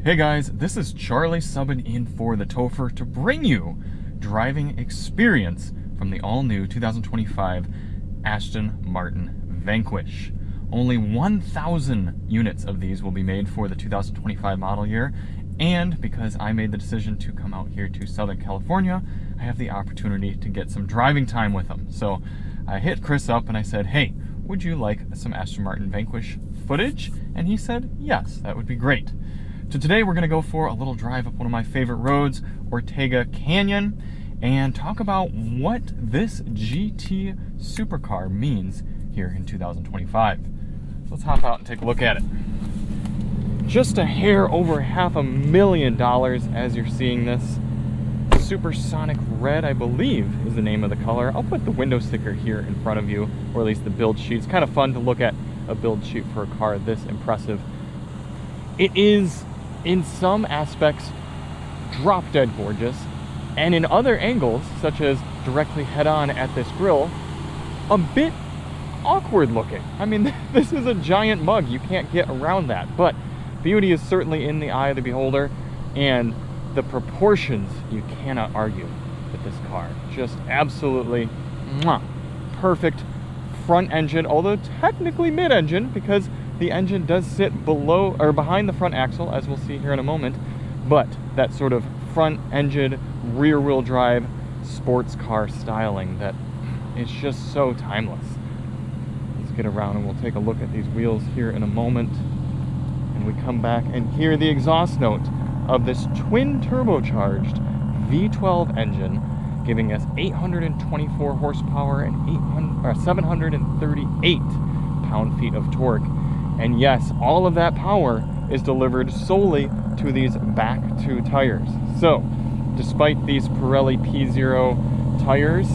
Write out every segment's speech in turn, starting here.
Hey guys, this is Charlie subbing in for TheTopher to bring you driving experience from the all-new 2025 Aston Martin Vanquish. Only 1,000 units of these will be made for the 2025 model year, and because I made the decision to come out here to Southern California, I have the opportunity to get some driving time with them. So I hit Chris up and I said, hey, would you like some Aston Martin Vanquish footage? And he said, yes, that would be great. So today we're going to go for a little drive up one of my favorite roads, Ortega Canyon, and talk about what this GT supercar means here in 2025. So let's hop out and take a look at it. Just a hair over $500,000 as you're seeing this. Supersonic Red, I believe, is the name of the color. I'll put the window sticker here in front of you, or at least the build sheet. It's kind of fun to look at a build sheet for a car this impressive. It is, in some aspects, drop dead gorgeous, and in other angles, such as directly head-on at this grille, a bit awkward looking. I mean, this is a giant mug. You can't get around that, but beauty is certainly in the eye of the beholder, and the proportions, you cannot argue with this car. Just absolutely perfect front engine, although technically mid-engine, because the engine does sit below or behind the front axle, as we'll see here in a moment, but that sort of front engine, rear wheel drive, sports car styling that is just so timeless. Let's get around and we'll take a look at these wheels here in a moment. And we come back and hear the exhaust note of this twin turbocharged V12 engine, giving us 824 horsepower and 738 pound-feet of torque. And yes, all of that power is delivered solely to these back two tires. So, despite these Pirelli P0 tires,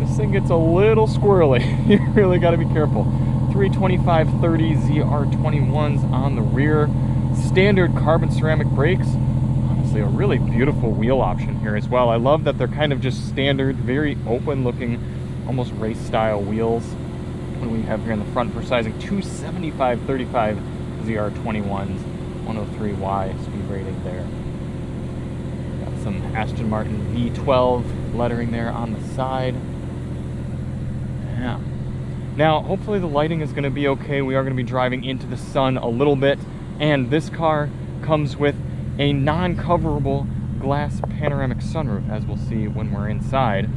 this thing gets a little squirrely. You really got to be careful. 325/30 ZR21s on the rear. Standard carbon ceramic brakes. Honestly, a really beautiful wheel option here as well. I love that they're kind of just standard, very open looking, almost race style wheels. What do we have here in the front for sizing? 275/35 ZR21s, 103Y speed rating there. Got some Aston Martin V12 lettering there on the side. Yeah. Now, hopefully the lighting is going to be okay. We are going to be driving into the sun a little bit, and this car comes with a non-coverable glass panoramic sunroof, as we'll see when we're inside.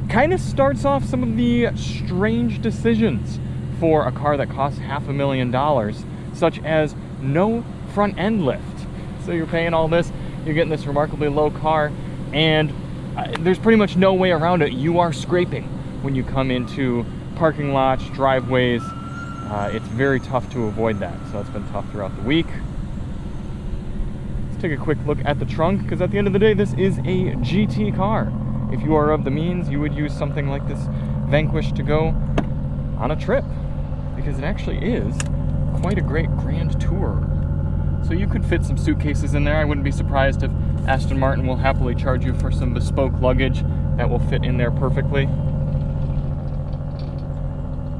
Kind of starts off some of the strange decisions for a car that costs $500,000, such as no front end lift. So you're paying all this, you're getting this remarkably low car, and there's pretty much no way around it. You are scraping when you come into parking lots, driveways. It's very tough to avoid that, so it's been tough throughout the week. Let's take a quick look at the trunk, because at the end of the day, this is a GT car. If you are of the means, you would use something like this Vanquish to go on a trip, because it actually is quite a great grand tour. So you could fit some suitcases in there. I wouldn't be surprised if Aston Martin will happily charge you for some bespoke luggage that will fit in there perfectly.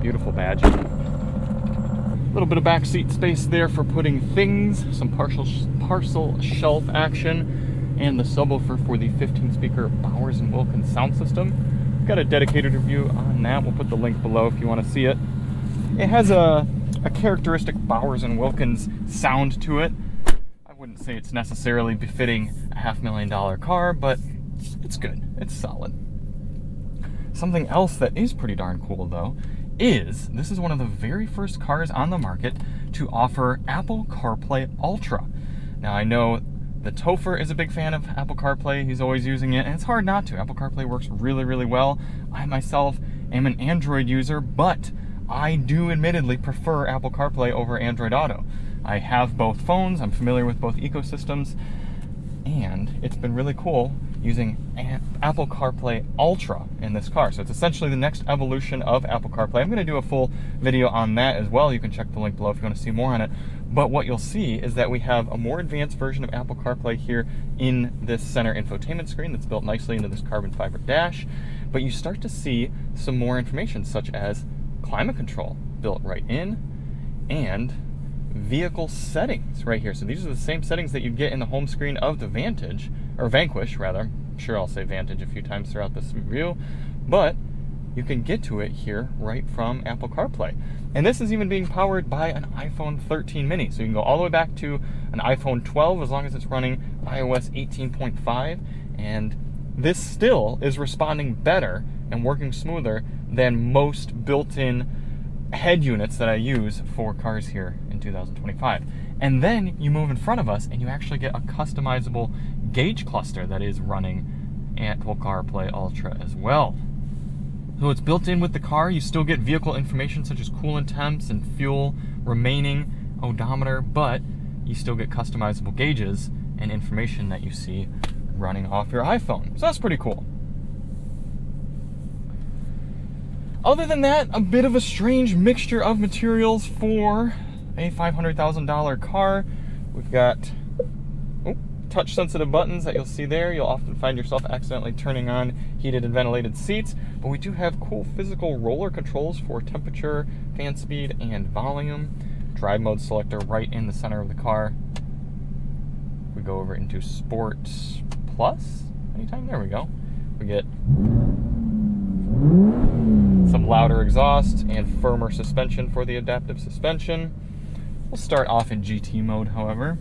Beautiful badge. A little bit of back seat space there for putting things, some parcel shelf action, and the subwoofer for the 15-speaker Bowers & Wilkins sound system. Got a dedicated review on that. We'll put the link below if you want to see it. It has a characteristic Bowers & Wilkins sound to it. I wouldn't say it's necessarily befitting a $500,000 car, but it's good. It's solid. Something else that is pretty darn cool, though, is this is one of the very first cars on the market to offer Apple CarPlay Ultra. Now, I know TheTopher is a big fan of Apple CarPlay. He's always using it, and it's hard not to. Apple CarPlay works really, really well. I myself am an Android user, but I do admittedly prefer Apple CarPlay over Android Auto. I have both phones. I'm familiar with both ecosystems, and it's been really cool using Apple CarPlay Ultra in this car. So it's essentially the next evolution of Apple CarPlay. I'm going to do a full video on that as well. You can check the link below if you want to see more on it. But what you'll see is that we have a more advanced version of Apple CarPlay here in this center infotainment screen that's built nicely into this carbon fiber dash. But you start to see some more information, such as climate control built right in, and vehicle settings right here. So these are the same settings that you'd get in the home screen of the Vanquish rather. I'm sure I'll say Vantage a few times throughout this review, but you can get to it here right from Apple CarPlay. And this is even being powered by an iPhone 13 mini. So you can go all the way back to an iPhone 12 as long as it's running iOS 18.5. And this still is responding better and working smoother than most built-in head units that I use for cars here in 2025. And then you move in front of us and you actually get a customizable gauge cluster that is running Apple CarPlay Ultra as well. So it's built in with the car. You still get vehicle information such as coolant temps and fuel remaining, odometer, but you still get customizable gauges and information that you see running off your iPhone. So that's pretty cool. Other than that, a bit of a strange mixture of materials for a $500,000 car. We've got touch-sensitive buttons that you'll see there. You'll often find yourself accidentally turning on heated and ventilated seats, but we do have cool physical roller controls for temperature, fan speed, and volume. Drive mode selector right in the center of the car. We go over into Sport Plus. Anytime, there we go. We get some louder exhaust and firmer suspension for the adaptive suspension. We'll start off in GT mode, however.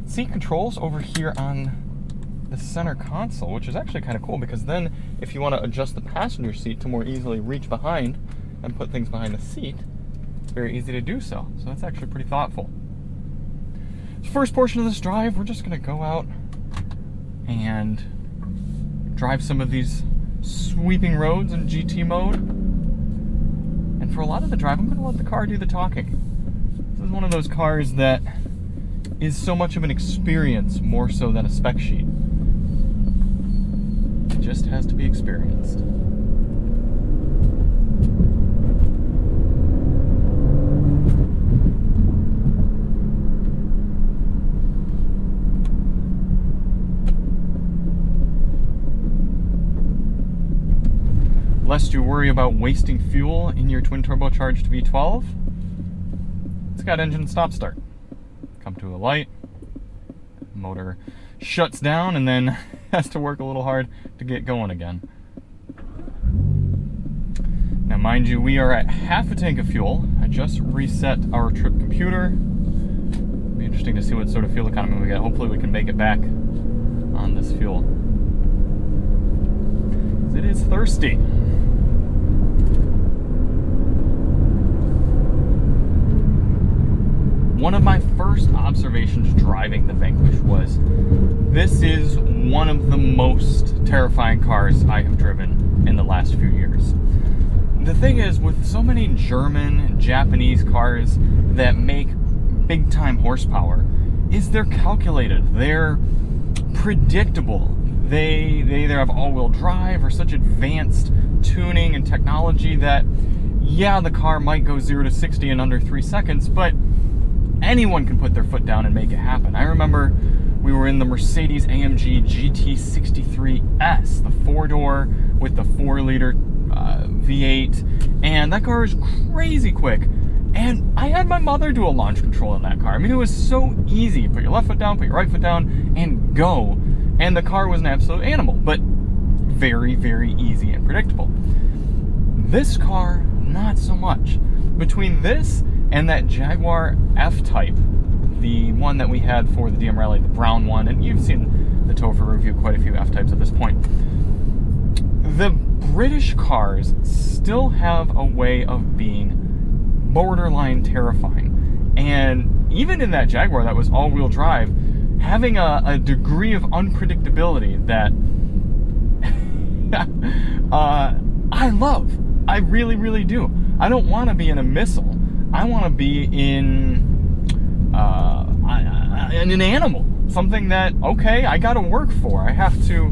Seat controls over here on the center console, which is actually kind of cool because then if you want to adjust the passenger seat to more easily reach behind and put things behind the seat, it's very easy to do so. So that's actually pretty thoughtful. The first portion of this drive, we're just going to go out and drive some of these sweeping roads in GT mode. And for a lot of the drive, I'm going to let the car do the talking. This is one of those cars that is so much of an experience more so than a spec sheet. It just has to be experienced. Lest you worry about wasting fuel in your twin turbocharged V12, it's got engine stop start. Come to a light, motor shuts down and then has to work a little hard to get going again. Now mind you, we are at half a tank of fuel. I just reset our trip computer. It'll be interesting to see what sort of fuel economy we get. Hopefully we can make it back on this fuel. It is thirsty. One of my first observations driving the Vanquish was, this is one of the most terrifying cars I have driven in the last few years. The thing is, with so many German and Japanese cars that make big time horsepower, is they're calculated, they're predictable. They either have all-wheel drive or such advanced tuning and technology that, yeah, the car might go 0 to 60 in under 3 seconds, but anyone can put their foot down and make it happen. I remember we were in the Mercedes AMG GT63S, the 4-door with the 4-liter V8, and that car was crazy quick. And I had my mother do a launch control in that car. I mean, it was so easy. Put your left foot down, put your right foot down, and go. And the car was an absolute animal, but very, very easy and predictable. This car, not so much. Between this and that Jaguar F-Type, the one that we had for the DM Rally, the brown one, and you've seen the TOFR review quite a few F-Types at this point. The British cars still have a way of being borderline terrifying. And even in that Jaguar that was all-wheel drive, having a degree of unpredictability that I love. I really, really do. I don't want to be in a missile. I want to be in an animal. Something that, okay, I got to work for. I have to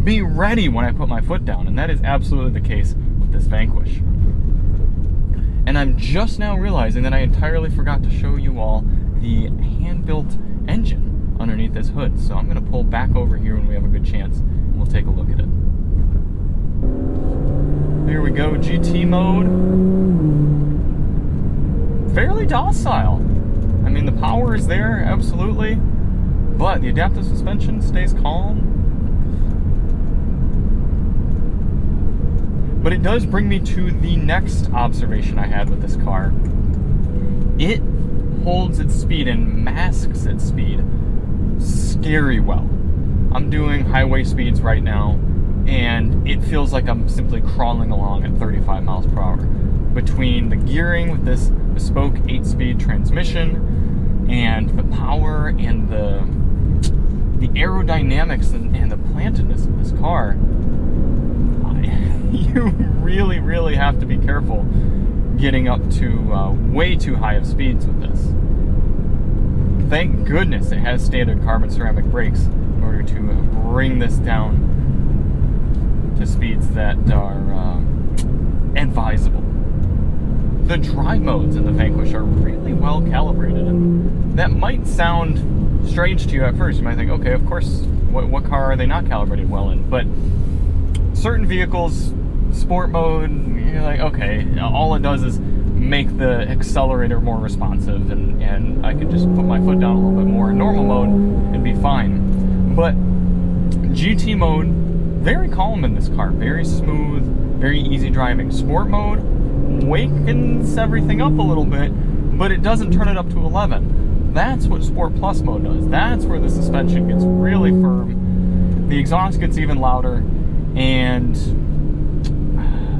be ready when I put my foot down. And that is absolutely the case with this Vanquish. And I'm just now realizing that I entirely forgot to show you all the hand-built engine underneath this hood. So I'm going to pull back over here when we have a good chance, and we'll take a look at it. Here we go, GT mode. fairly docile. I mean, the power is there, absolutely, but the adaptive suspension stays calm. But it does bring me to the next observation I had with this car. It holds its speed and masks its speed scary well. I'm doing highway speeds right now, and it feels like I'm simply crawling along at 35 miles per hour. Between the gearing with this bespoke 8-speed transmission, and the power and the aerodynamics and the plantedness of this car, you really, really have to be careful getting up to way too high of speeds with this. Thank goodness it has standard carbon ceramic brakes in order to bring this down to speeds that are advisable. The drive modes in the Vanquish are really well calibrated, and that might sound strange to you at first. You might think, okay, of course, what car are they not calibrated well in? But certain vehicles, sport mode, you're like, okay, all it does is make the accelerator more responsive, and I can just put my foot down a little bit more in normal mode and be fine. But GT mode, very calm in this car, very smooth, very easy driving. Sport mode wakens everything up a little bit, but it doesn't turn it up to 11. That's what Sport Plus mode does. That's where the suspension gets really firm, the exhaust gets even louder, and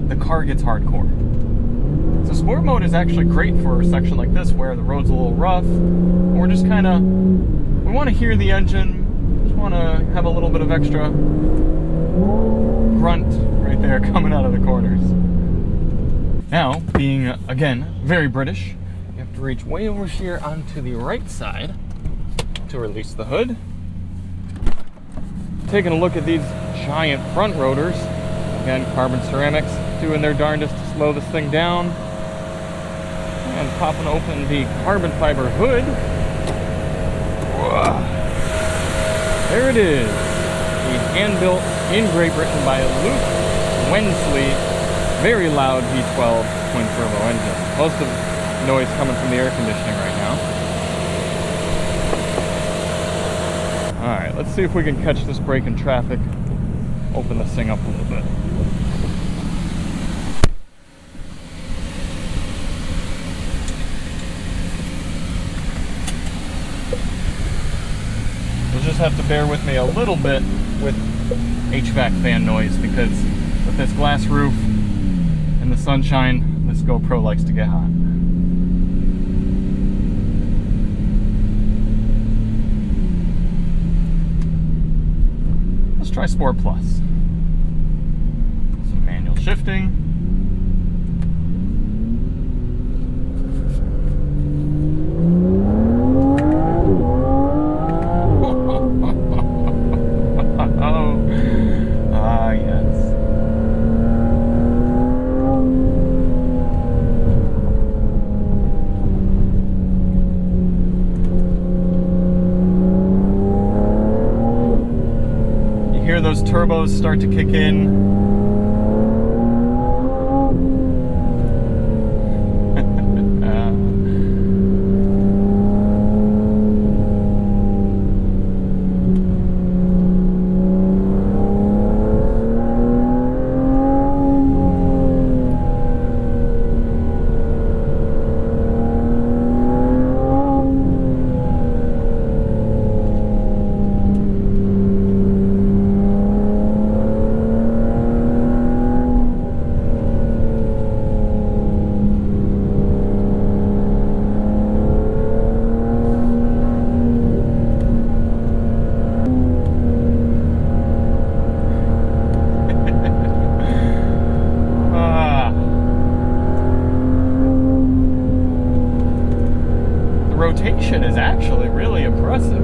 the car gets hardcore. So sport mode is actually great for a section like this where the road's a little rough. We're just kind of, we want to hear the engine, just want to have a little bit of extra grunt right there coming out of the corners. Now, being, again, very British, you have to reach way over here onto the right side to release the hood. Taking a look at these giant front rotors, again, carbon ceramics, doing their darndest to slow this thing down. And popping open the carbon fiber hood. Whoa. There it is. The hand-built in Great Britain by Luke Wensley, very loud V12 twin turbo engine. Most of the noise coming from the air conditioning right now. Alright, let's see if we can catch this break in traffic. Open this thing up a little bit. You'll just have to bear with me a little bit with HVAC fan noise, because with this glass roof and the sunshine, this GoPro likes to get hot. Let's try Sport Plus. Some manual shifting. Those turbos start to kick in. Rotation is actually really impressive.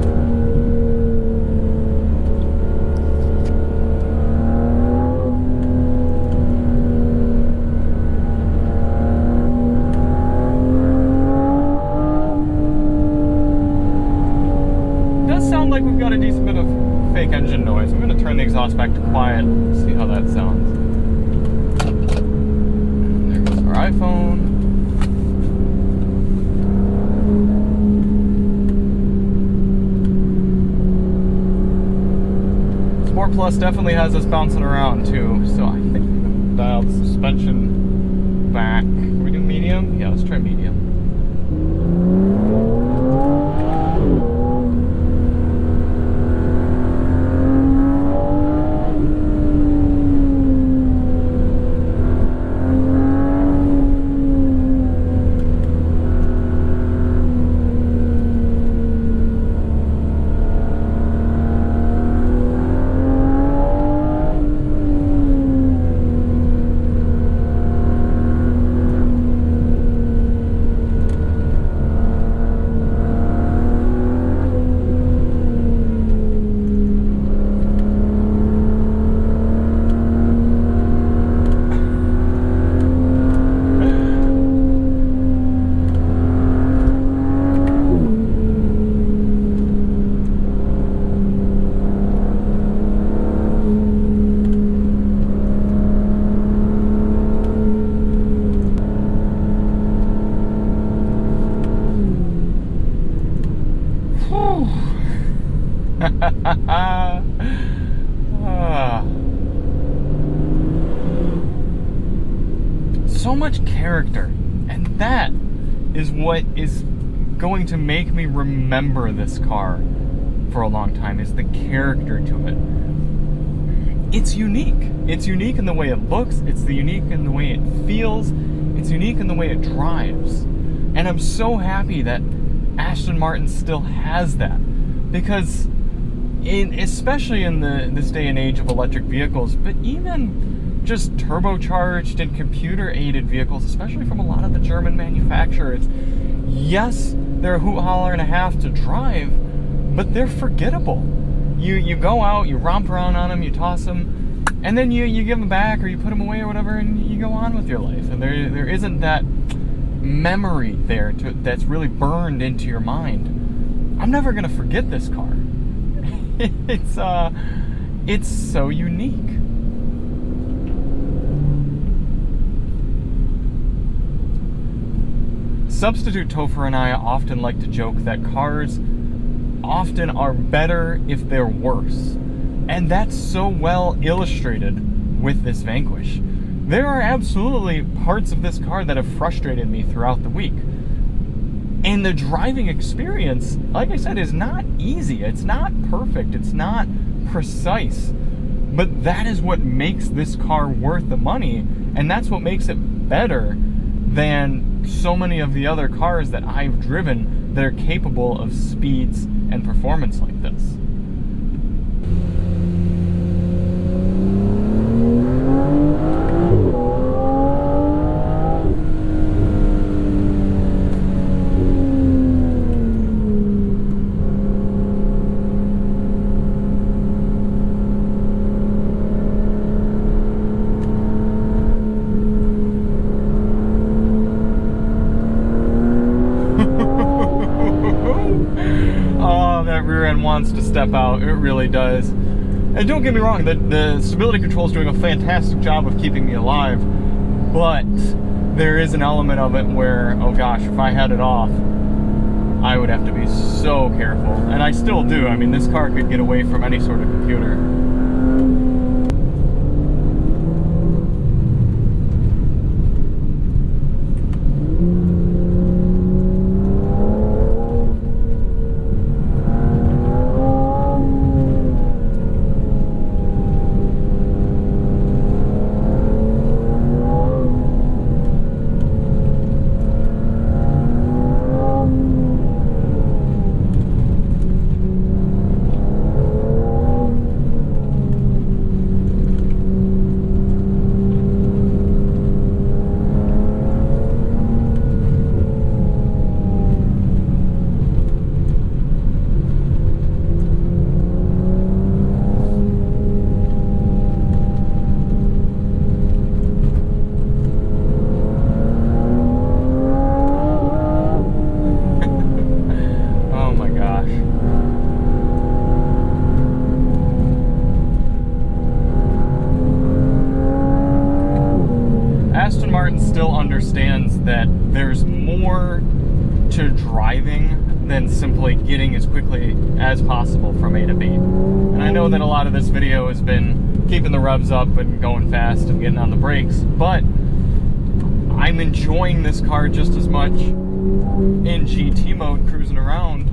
It does sound like we've got a decent bit of fake engine noise. I'm going to turn the exhaust back to quiet, see how that sounds. There goes our iPhone. Plus definitely has us bouncing around too, so I think I'm gonna dial the suspension back. Can we do medium? Yeah, let's try medium. So much character, and that is what is going to make me remember this car for a long time, is the character to it. It's unique. It's unique in the way it looks, it's unique in the way it feels, it's unique in the way it drives. And I'm so happy that Aston Martin still has that, because especially in this day and age of electric vehicles, but even just turbocharged and computer-aided vehicles, especially from a lot of the German manufacturers, yes, they're a hoot holler and a half to drive, but they're forgettable. You go out, you romp around on them, you toss them, and then you give them back or you put them away or whatever, and you go on with your life. And there isn't that memory there that's really burned into your mind. I'm never gonna forget this car. It's so unique. Substitute Topher and I often like to joke that cars often are better if they're worse. And that's so well illustrated with this Vanquish. There are absolutely parts of this car that have frustrated me throughout the week. And the driving experience, like I said, is not easy. It's not perfect. It's not precise. But that is what makes this car worth the money. And that's what makes it better than so many of the other cars that I've driven that are capable of speeds and performance like this. Wants to step out, it really does. And don't get me wrong, the stability control is doing a fantastic job of keeping me alive, but there is an element of it where, oh gosh, if I had it off, I would have to be so careful. And I still do. I mean, this car could get away from any sort of computer. driving than simply getting as quickly as possible from A to B. And I know that a lot of this video has been keeping the revs up and going fast and getting on the brakes, but I'm enjoying this car just as much in GT mode cruising around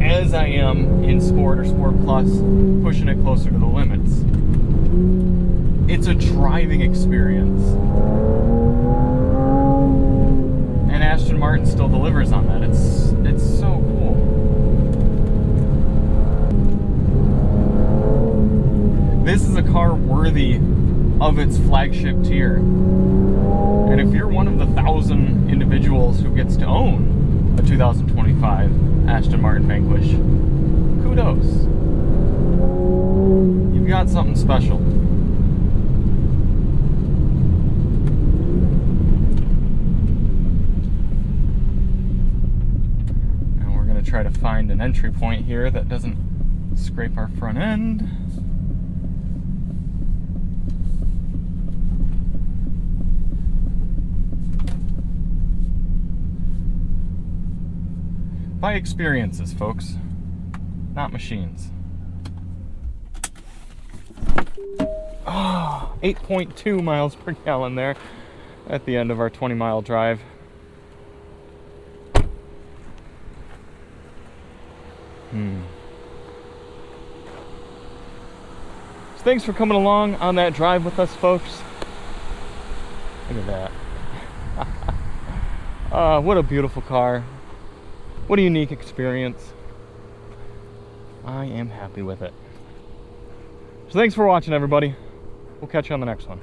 as I am in Sport or Sport Plus pushing it closer to the limits. It's a driving experience. And Aston Martin still delivers on that. It's so cool. This is a car worthy of its flagship tier. And if you're one of the 1,000 individuals who gets to own a 2025 Aston Martin Vanquish, kudos. You've got something special. And we're going to try to find an entry point here that doesn't scrape our front end. Buy experiences, folks, not machines. Oh, 8.2 miles per gallon there at the end of our 20-mile drive. So thanks for coming along on that drive with us, folks. Look at that. What a beautiful car. What a unique experience. I am happy with it. So thanks for watching, everybody. We'll catch you on the next one.